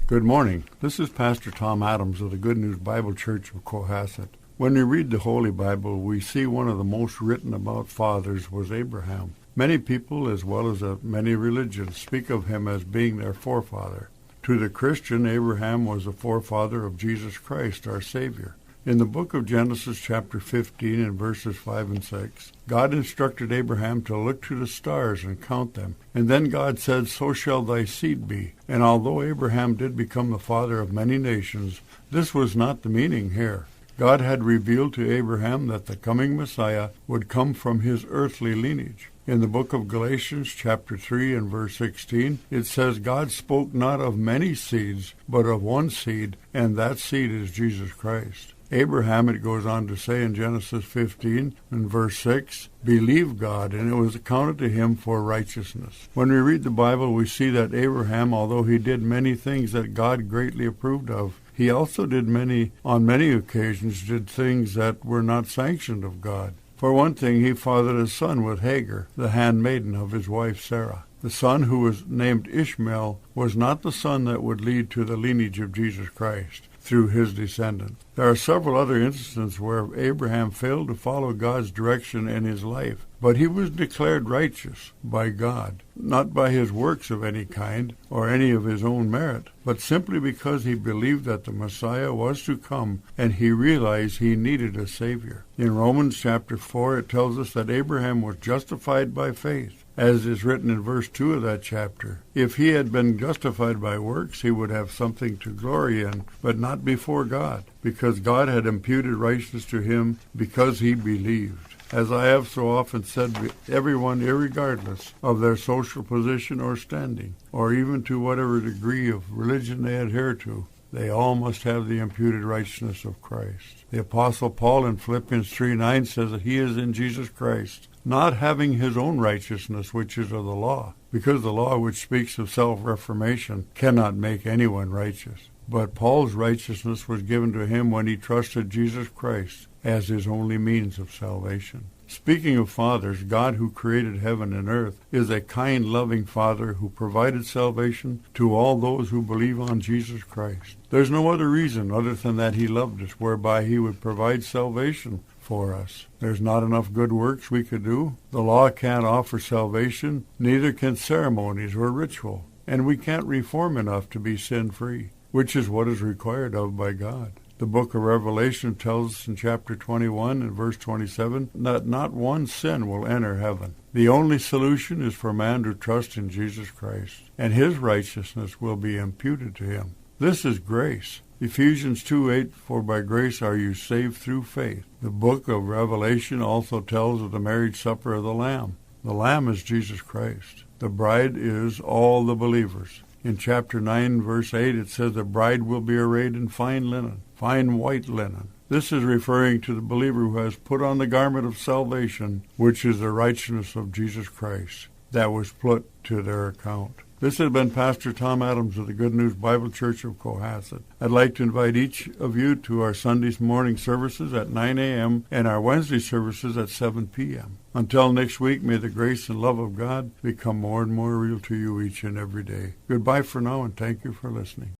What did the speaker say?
Good morning. This is Pastor Tom Adams of the Good News Bible Church of Cohasset. When we read the Holy Bible, we see one of the most written about fathers was Abraham. Many people, as well as many religions, speak of him as being their forefather. To the Christian, Abraham was the forefather of Jesus Christ, our Savior. In the book of Genesis chapter 15 and verses 5 and 6, God instructed Abraham to look to the stars and count them. And then God said, "So shall thy seed be." And although Abraham did become the father of many nations, this was not the meaning here. God had revealed to Abraham that the coming Messiah would come from his earthly lineage. In the book of Galatians chapter 3 and verse 16, it says, "God spoke not of many seeds, but of one seed, and that seed is Jesus Christ." Abraham, it goes on to say in Genesis 15 and verse 6, believed God, and it was accounted to him for righteousness. When we read the Bible, we see that Abraham, although he did many things that God greatly approved of, he also on many occasions, did things that were not sanctioned of God. For one thing, he fathered a son with Hagar, the handmaiden of his wife Sarah. The son who was named Ishmael was not the son that would lead to the lineage of Jesus Christ through his descendants. There are several other instances where Abraham failed to follow God's direction in his life, but he was declared righteous by God, not by his works of any kind or any of his own merit, but simply because he believed that the Messiah was to come and he realized he needed a Savior. In Romans chapter 4, it tells us that Abraham was justified by faith, as is written in verse 2 of that chapter. If he had been justified by works, he would have something to glory in, but not before God, because God had imputed righteousness to him because he believed. As I have so often said, everyone, irregardless of their social position or standing, or even to whatever degree of religion they adhere to, they all must have the imputed righteousness of Christ. The Apostle Paul in Philippians 3:9 says that he is in Jesus Christ, not having his own righteousness, which is of the law, because the law which speaks of self-reformation cannot make anyone righteous. But Paul's righteousness was given to him when he trusted Jesus Christ as his only means of salvation. Speaking of fathers, God who created heaven and earth is a kind, loving Father who provided salvation to all those who believe on Jesus Christ. There's no other reason other than that he loved us, whereby he would provide salvation for us. There's not enough good works we could do. The law can't offer salvation, neither can ceremonies or ritual. And we can't reform enough to be sin-free, which is what is required of by God. The book of Revelation tells us in chapter 21 and verse 27 that not one sin will enter heaven. The only solution is for man to trust in Jesus Christ, and his righteousness will be imputed to him. This is grace. Ephesians 2:8, "For by grace are you saved through faith." The book of Revelation also tells of the marriage supper of the Lamb. The Lamb is Jesus Christ. The bride is all the believers. In chapter 9, verse 8, it says the bride will be arrayed in fine linen, fine white linen. This is referring to the believer who has put on the garment of salvation, which is the righteousness of Jesus Christ, that was put to their account. This has been Pastor Tom Adams of the Good News Bible Church of Cohasset. I'd like to invite each of you to our Sunday morning services at 9 a.m. and our Wednesday services at 7 p.m. Until next week, may the grace and love of God become more and more real to you each and every day. Goodbye for now, and thank you for listening.